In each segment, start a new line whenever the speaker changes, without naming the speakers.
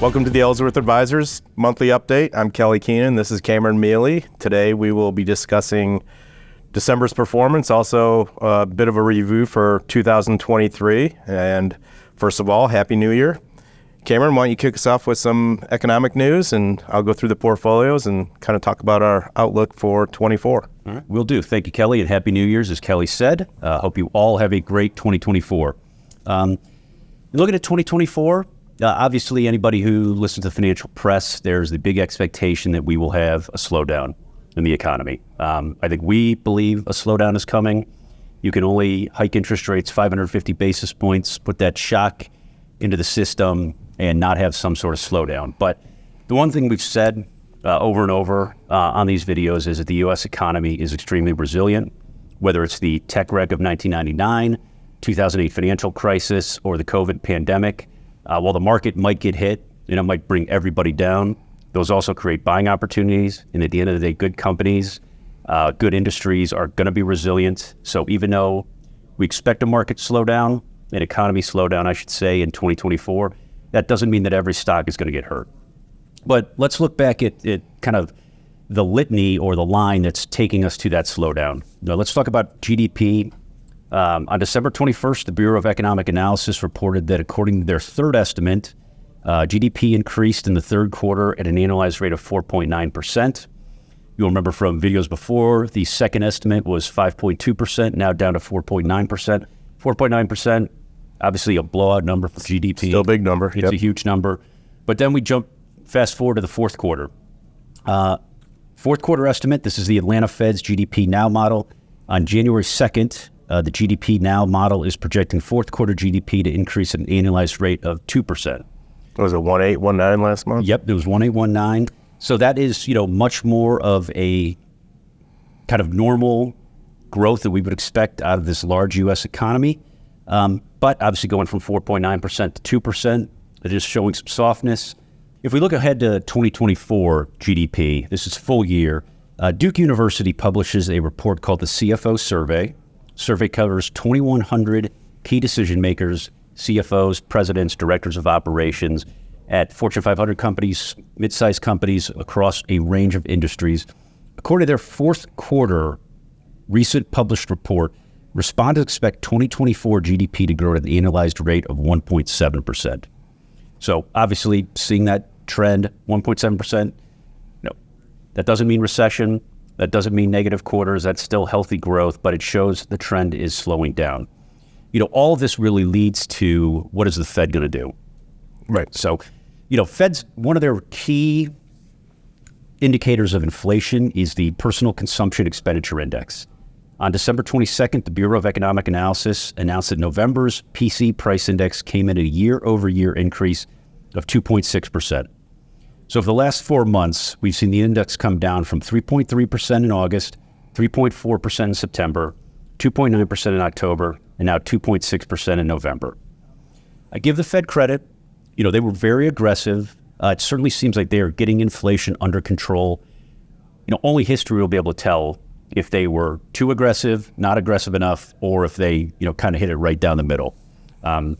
Welcome to the Ellsworth Advisors monthly update. I'm Kelly Keenan. This is Cameron Mealy. Today we will be discussing December's performance, also a bit of a review for 2023. And first of all, Happy New Year. Cameron, why don't you kick us off with some economic news, and I'll go through the portfolios and kind of talk about our outlook for 24.
All right, will do. Thank you, Kelly, and Happy New Year's, as Kelly said. Hope you all have a great 2024. Looking at 2024, obviously anybody who listens to the financial press, there's the big expectation that we will have a slowdown in the economy. I think we believe a slowdown is coming. You can only hike interest rates 550 basis points, put that shock into the system, and not have some sort of slowdown. But the one thing we've said over and over on these videos is that the U.S. economy is extremely resilient, whether it's the tech wreck of 1999, 2008 financial crisis, or the COVID pandemic. While the market might get hit and it might bring everybody down, those also create buying opportunities. And at the end of the day, good companies, good industries are going to be resilient. So even though we expect a market slowdown, an economy slowdown, I should say, in 2024, that doesn't mean that every stock is going to get hurt. But let's look back at kind of the litany or the line that's taking us to that slowdown. Now, let's talk about GDP. On December 21st, the Bureau of Economic Analysis reported that according to their third estimate, GDP increased in the third quarter at an annualized rate of 4.9%. You'll remember from videos before, the second estimate was 5.2%, now down to 4.9%. 4.9%, obviously a blowout number for GDP.
Still a big number.
It's a huge number. But then we fast forward to the fourth quarter. Fourth quarter estimate, this is the Atlanta Fed's GDP Now model. On January 2nd, the GDP Now model is projecting fourth quarter GDP to increase at an annualized rate of 2%.
Was it 1819 last month?
Yep, it was 1819. So that is, much more of a kind of normal growth that we would expect out of this large U.S. economy. But obviously going from 4.9% to 2%, it is showing some softness. If we look ahead to 2024 GDP, this is full year, Duke University publishes a report called the CFO Survey. Survey covers 2,100 key decision makers, CFOs, presidents, directors of operations at Fortune 500 companies, mid-sized companies across a range of industries. According to their fourth quarter recent published report, respondents expect 2024 GDP to grow at an annualized rate of 1.7%. So obviously seeing that trend, 1.7%, that doesn't mean recession. That doesn't mean negative quarters. That's still healthy growth, but it shows the trend is slowing down. All of this really leads to what is the Fed going to do?
Right.
So, Fed's, one of their key indicators of inflation is the Personal Consumption Expenditure Index. On December 22nd, the Bureau of Economic Analysis announced that November's PC price index came in at a year-over-year increase of 2.6%. So for the last 4 months, we've seen the index come down from 3.3% in August, 3.4% in September, 2.9% in October, and now 2.6% in November. I give the Fed credit. They were very aggressive. It certainly seems like they are getting inflation under control. Only history will be able to tell if they were too aggressive, not aggressive enough, or if they, kind of hit it right down the middle. But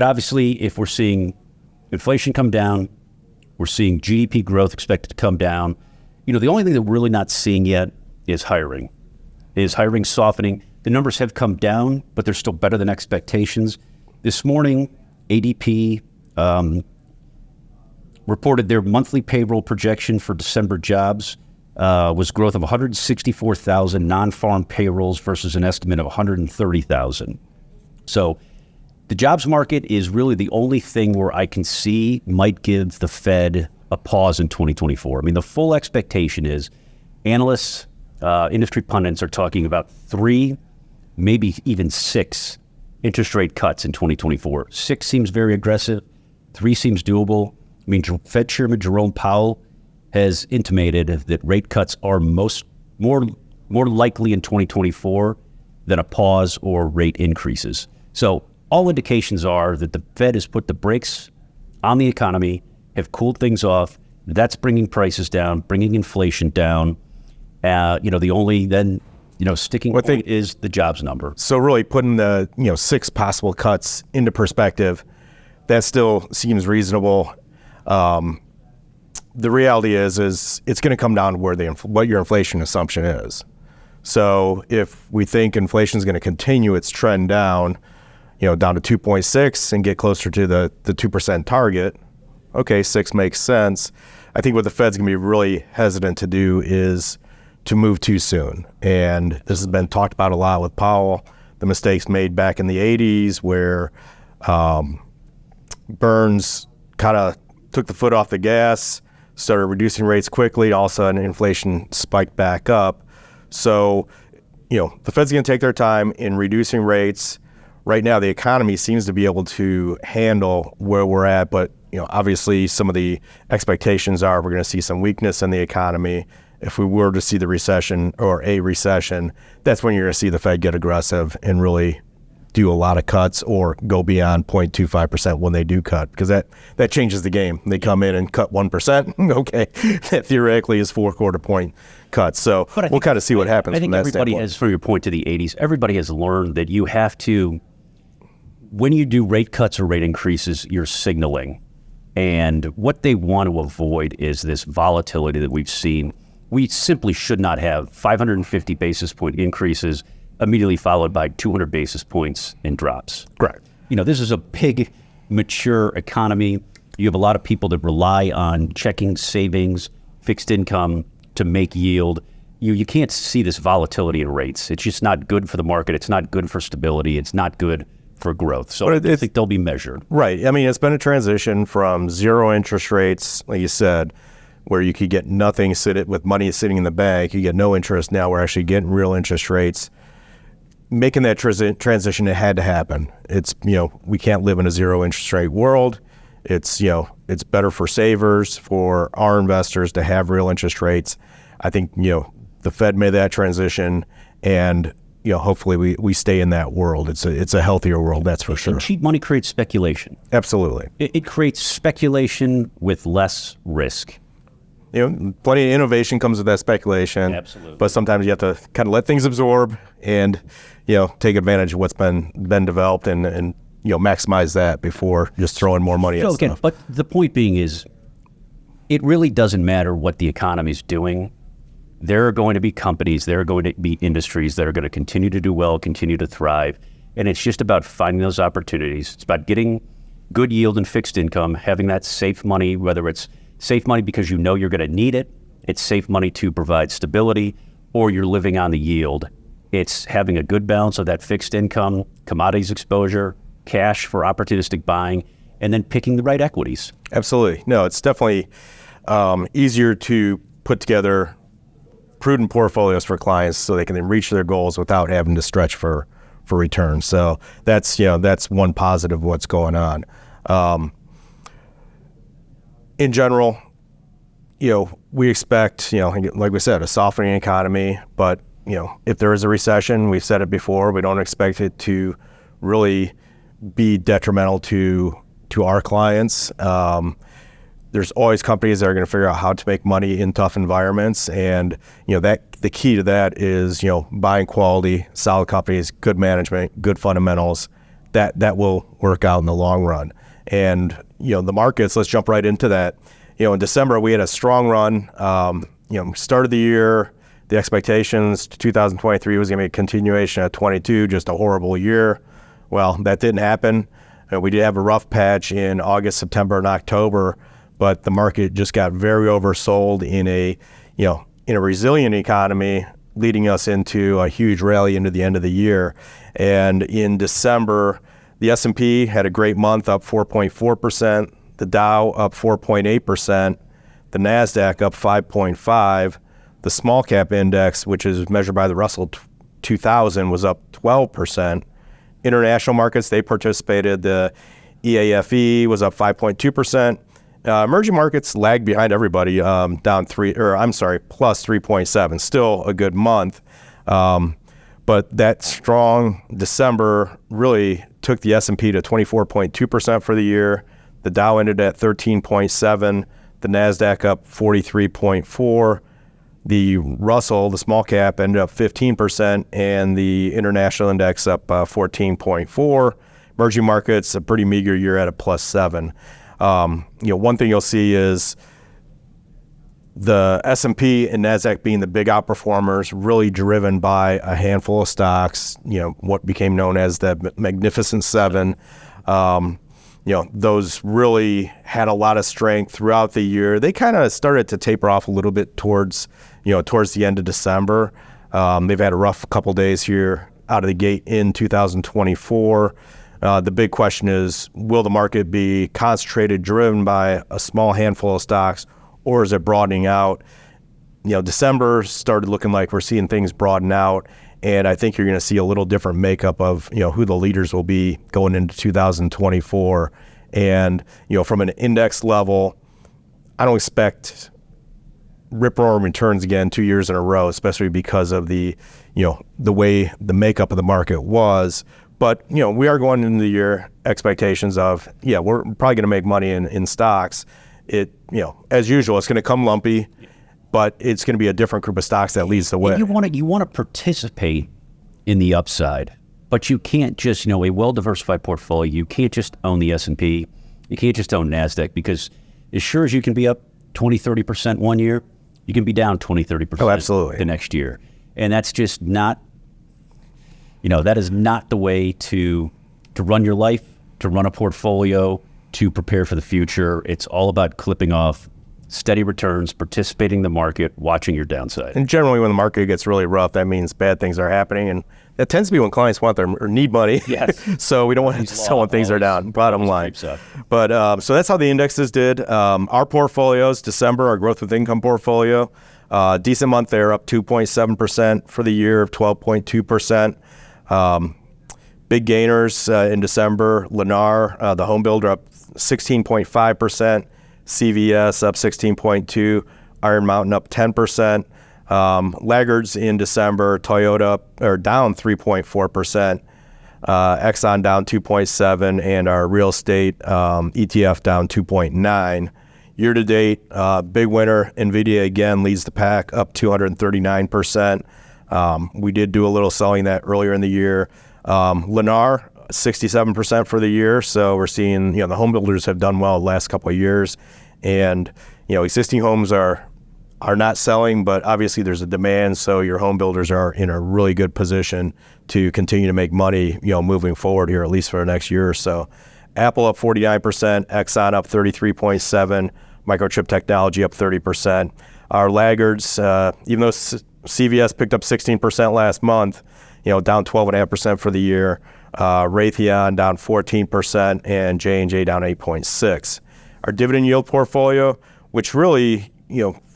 obviously, if we're seeing inflation come down, we're seeing GDP growth expected to come down. The only thing that we're really not seeing yet is hiring. Is hiring softening? The numbers have come down, but they're still better than expectations. This morning, ADP reported their monthly payroll projection for December jobs was growth of 164,000 non-farm payrolls versus an estimate of 130,000. So the jobs market is really the only thing where I can see might give the Fed a pause in 2024. I mean, the full expectation is analysts, industry pundits are talking about 3, maybe even 6 interest rate cuts in 2024. 6 seems very aggressive. 3 seems doable. I mean, Fed Chairman Jerome Powell has intimated that rate cuts are more likely in 2024 than a pause or rate increases. So all indications are that the Fed has put the brakes on the economy, have cooled things off. That's bringing prices down, bringing inflation down. The only then, sticking point is the jobs number.
So really putting the, 6 possible cuts into perspective, that still seems reasonable. The reality is it's going to come down to where what your inflation assumption is. So if we think inflation is going to continue its trend down, down to 2.6 and get closer to the 2% target, okay, 6 makes sense. I think what the Fed's going to be really hesitant to do is to move too soon. And this has been talked about a lot with Powell, the mistakes made back in the 80s where Burns kind of took the foot off the gas, started reducing rates quickly, all of a sudden inflation spiked back up. So, the Fed's going to take their time in reducing rates. Right now, the economy seems to be able to handle where we're at, but obviously some of the expectations are we're going to see some weakness in the economy. If we were to see the recession or a recession, that's when you're going to see the Fed get aggressive and really do a lot of cuts or go beyond 0.25% when they do cut, because that changes the game. They come in and cut 1%. Okay, that theoretically is 4/4 point cuts. So we'll kind of see what happens.
I think everybody has, from your point to the 80s, everybody has learned that you have to, when you do rate cuts or rate increases, you're signaling. And what they want to avoid is this volatility that we've seen. We simply should not have 550 basis point increases immediately followed by 200 basis points in drops.
Correct.
This is a big, mature economy. You have a lot of people that rely on checking, savings, fixed income to make yield. You can't see this volatility in rates. It's just not good for the market. It's not good for stability. It's not good for growth. So I think they'll be measured.
Right. I mean, it's been a transition from zero interest rates, like you said, where you could get nothing with money sitting in the bank. You get no interest. Now we're actually getting real interest rates. Making that transition, it had to happen. It's, we can't live in a zero interest rate world. It's, it's better for savers, for our investors to have real interest rates. I think, the Fed made that transition, and, hopefully we stay in that world. It's a healthier world, that's for sure.
And cheap money creates speculation.
Absolutely.
It creates speculation with less risk.
Plenty of innovation comes with that speculation.
Absolutely.
But sometimes you have to kind of let things absorb and, take advantage of what's been developed and maximize that before just throwing more money at stuff.
But the point being is, it really doesn't matter what the economy is doing. There are going to be companies, there are going to be industries that are going to continue to do well, continue to thrive. And it's just about finding those opportunities. It's about getting good yield and fixed income, having that safe money, whether it's safe money because you're going to need it, it's safe money to provide stability, or you're living on the yield. It's having a good balance of that fixed income, commodities exposure, cash for opportunistic buying, and then picking the right equities.
Absolutely. No, it's definitely easier to put together prudent portfolios for clients so they can then reach their goals without having to stretch for returns. So that's one positive of what's going on. In general, we expect, like we said, a softening economy, but, if there is a recession, we've said it before, we don't expect it to really be detrimental to our clients. There's always companies that are going to figure out how to make money in tough environments. And, the key to that is, buying quality, solid companies, good management, good fundamentals, that will work out in the long run. And, the markets, let's jump right into that. In December, we had a strong run. Started the year, the expectations, 2023 was going to be a continuation of 22, just a horrible year. Well, that didn't happen. We did have a rough patch in August, September, and October, but the market just got very oversold in a resilient economy, leading us into a huge rally into the end of the year. And in December, the S&P had a great month, up 4.4%. The Dow up 4.8%. The NASDAQ up 5.5%. The small cap index, which is measured by the Russell 2000, was up 12%. International markets, they participated. The EAFE was up 5.2%. Emerging markets lagged behind everybody, plus 3.7%. Still a good month. But that strong December really took the S&P to 24.2% for the year. The Dow ended at 13.7%. The NASDAQ up 43.4%. The Russell, the small cap, ended up 15%, and the international index up 14.4%. Emerging markets, a pretty meager year at a plus 7%. One thing you'll see is the S&P and NASDAQ being the big outperformers, really driven by a handful of stocks, what became known as the Magnificent Seven. Those really had a lot of strength throughout the year. They kind of started to taper off a little bit towards the end of December. They've had a rough couple days here out of the gate in 2024. The big question is, will the market be concentrated, driven by a small handful of stocks, or is it broadening out? December started looking like we're seeing things broaden out, and I think you're going to see a little different makeup of who the leaders will be going into 2024. And from an index level, I don't expect rip-roaring returns again 2 years in a row, especially because of the way the makeup of the market was. But we are going into the year expectations of we're probably going to make money in stocks. As usual, it's going to come lumpy, but it's going to be a different group of stocks that leads the way.
You want to participate in the upside, but you can't just a well-diversified portfolio. You can't just own the S&P. You can't just own NASDAQ, because as sure as you can be up 20-30% one year, you can be down 20-30%
absolutely.
The next year, and that's just not. That is not the way to run your life, to run a portfolio, to prepare for the future. It's all about clipping off steady returns, participating in the market, watching your downside.
And generally when the market gets really rough, that means bad things are happening. And that tends to be when clients want or need money.
Yes.
So we don't want to sell when things are down, bottom line. But so that's how the indexes did. Our portfolios, December, our growth with income portfolio, decent month there, up 2.7% for the year, 12.2%. Big gainers in December, Lennar, the home builder, up 16.5%, CVS up 16.2%, Iron Mountain up 10%. Laggards in December, Toyota down 3.4%, Exxon down 2.7%, and our real estate ETF down 2.9%. Year to date, big winner, NVIDIA again leads the pack, up 239%. We did do a little selling that earlier in the year. Lennar, 67% for the year. So we're seeing, the home builders have done well the last couple of years, and, existing homes are not selling, but obviously there's a demand. So your home builders are in a really good position to continue to make money, moving forward here, at least for the next year or so. Apple up 49%, Exxon up 33.7%, Microchip Technology up 30%. Our laggards, even though CVS picked up 16% last month, down 12.5% for the year. Raytheon down 14%, and J&J down 8.6%. Our dividend yield portfolio, which really,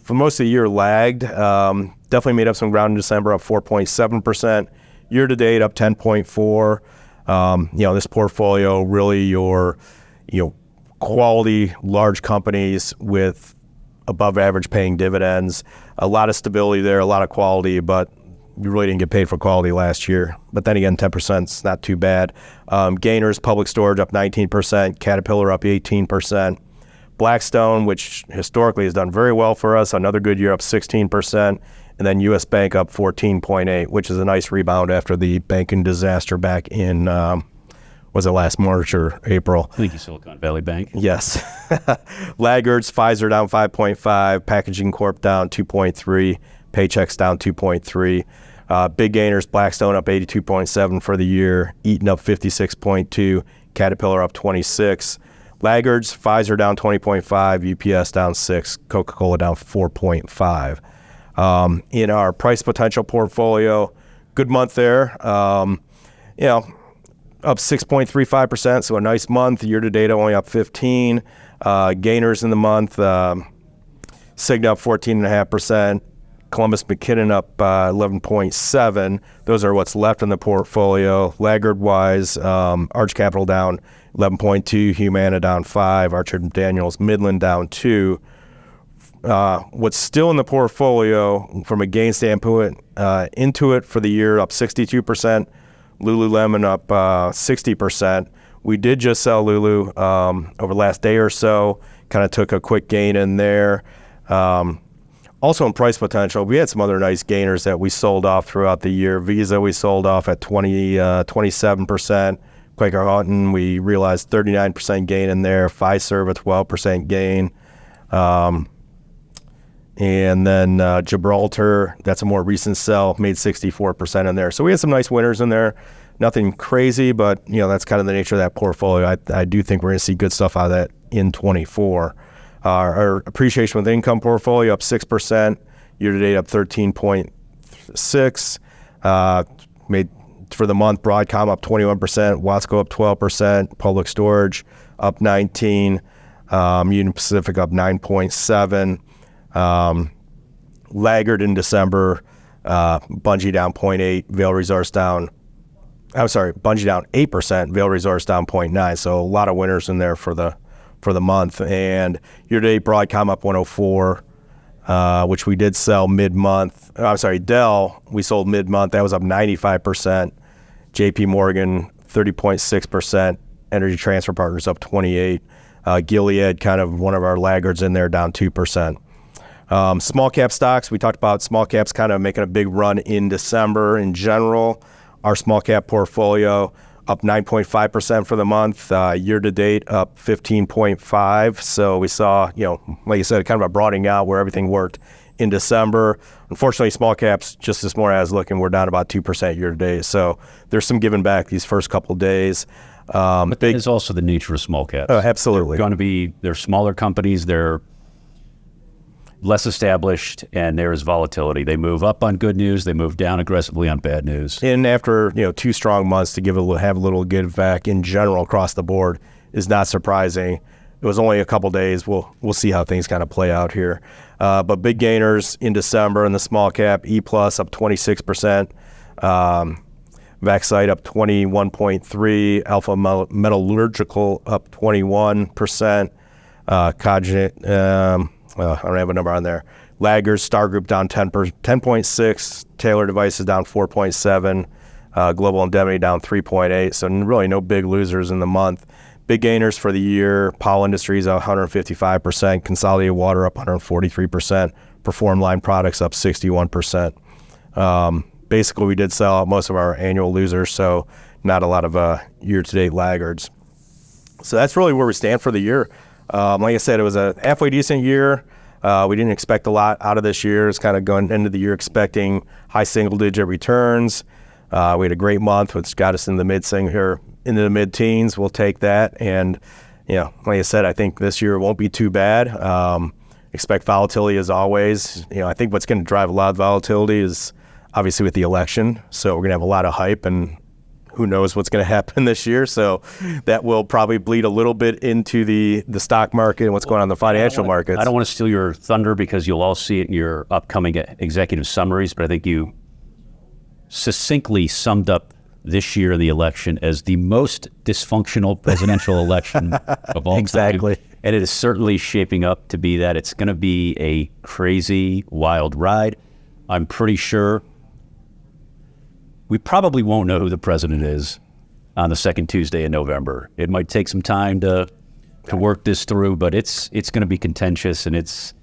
for most of the year lagged, definitely made up some ground in December, up 4.7%. Year to date, up 10.4%. This portfolio, really your, quality large companies with above average paying dividends. A lot of stability there, a lot of quality, but you really didn't get paid for quality last year. But then again, 10% is not too bad. Gainers, Public Storage up 19%, Caterpillar up 18%. Blackstone, which historically has done very well for us, another good year, up 16%. And then U.S. Bank up 14.8%, which is a nice rebound after the banking disaster back in, was it last March or April?
I think you Silicon Valley Bank.
Yes. Laggards, Pfizer down 5.5%, Packaging Corp down 2.3%, Paychex down 2.3%. Big gainers, Blackstone up 82.7% for the year, Eaton up 56.2%, Caterpillar up 26%. Laggards, Pfizer down 20.5%, UPS down 6%, Coca-Cola down 4.5%. In our price potential portfolio, good month there. Up 6.35%, so a nice month. Year to date, only up 15%. Gainers in the month, Cigna up 14.5%. Columbus McKinnon up 11.7%. Those are what's left in the portfolio. Laggard-wise, Arch Capital down 11.2%, Humana down 5%, Archer Daniels Midland down 2%. What's still in the portfolio from a gain standpoint, Intuit for the year up 62%, Lululemon up 60%. We did just sell Lulu over the last day or so, kind of took a quick gain in there. Also in price potential, we had some other nice gainers that we sold off throughout the year. Visa we sold off at 27%. Quaker Houghton, we realized 39% gain in there. Fiserv, a 12% gain. And then Gibraltar, that's a more recent sell, made 64% in there. So we had some nice winners in there. Nothing crazy, but that's kind of the nature of that portfolio. I do think we're going to see good stuff out of that in 24. Our appreciation with income portfolio up 6%, year-to-date up 13.6%. Made for the month, Broadcom up 21%, Watsco up 12%, Public Storage up 19%, Union Pacific up 9.7%. Laggard in December, Bungie down 0.8%, Bungie down 8%, Vail Resource down 0.9%. So a lot of winners in there for the month. And year-to-date, Broadcom up 104%, which we did sell mid-month. Dell, we sold mid-month. That was up 95%. JP Morgan, 30.6%. Energy Transfer Partners up 28%. Gilead, kind of one of our laggards in there, down 2%. Small cap stocks, we talked about small caps kind of making a big run in December in general. Our small cap portfolio up 9.5% for the month, year to date up 15.5%. So we saw, like you said, kind of a broadening out where everything worked in December. Unfortunately, small caps, just this morning I was looking, we're down about 2% year to date. So there's some giving back these first couple of days.
But that is also the nature of small caps.
Absolutely.
They're smaller companies, they're less established, and there is volatility. They move up on good news, they move down aggressively on bad news.
And after 2 strong months to have a little give back in general across the board is not surprising. It was only a couple days. We'll see how things kind of play out here. But big gainers in December in the small cap, E Plus up 26%, Vaxcyte up 21.3%, Alpha Metallurgical up 21%, Cogent. I don't have a number on there. Laggers, Star Group down 10.6%, Taylor Devices down 4.7%, Global Indemnity down 3.8%. So really no big losers in the month. Big gainers for the year, Powell Industries up 155%, Consolidated Water up 143%, Perform Line Products up 61%. Basically, we did sell out most of our annual losers, so not a lot of year-to-date laggards. So that's really where we stand for the year. Like I said, it was a halfway decent year. We didn't expect a lot out of this year. It's kind of going into the year expecting high single-digit returns. We had a great month, which got us into the mid-teens. We'll take that. And, like I said, I think this year won't be too bad. Expect volatility as always. I think what's going to drive a lot of volatility is obviously with the election. So we're going to have a lot of hype, and who knows what's going to happen this year. So that will probably bleed a little bit into the stock market and what's going on in the financial markets.
I don't want to steal your thunder because you'll all see it in your upcoming executive summaries, but I think you succinctly summed up this year in the election as the most dysfunctional presidential election of all
Exactly.
time. And it is certainly shaping up to be that. It's going to be a crazy, wild ride. I'm pretty sure we probably won't know who the president is on the second Tuesday in November. It might take some time to work this through, but it's going to be contentious, and it's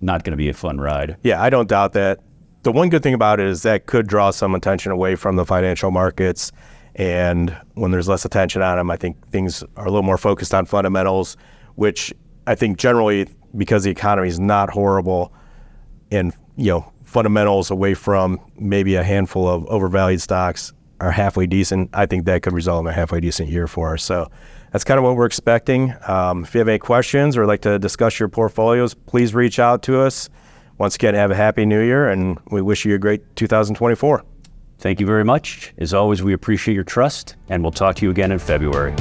not going to be a fun ride.
Yeah, I don't doubt that. The one good thing about it is that could draw some attention away from the financial markets, and when there's less attention on them, I think things are a little more focused on fundamentals, which I think generally, because the economy is not horrible, and fundamentals away from maybe a handful of overvalued stocks are halfway decent, I think that could result in a halfway decent year for us. So that's kind of what we're expecting. If you have any questions or like to discuss your portfolios, please reach out to us. Once again, have a happy new year, and we wish you a great 2024.
Thank you very much. As always, we appreciate your trust, and we'll talk to you again in February.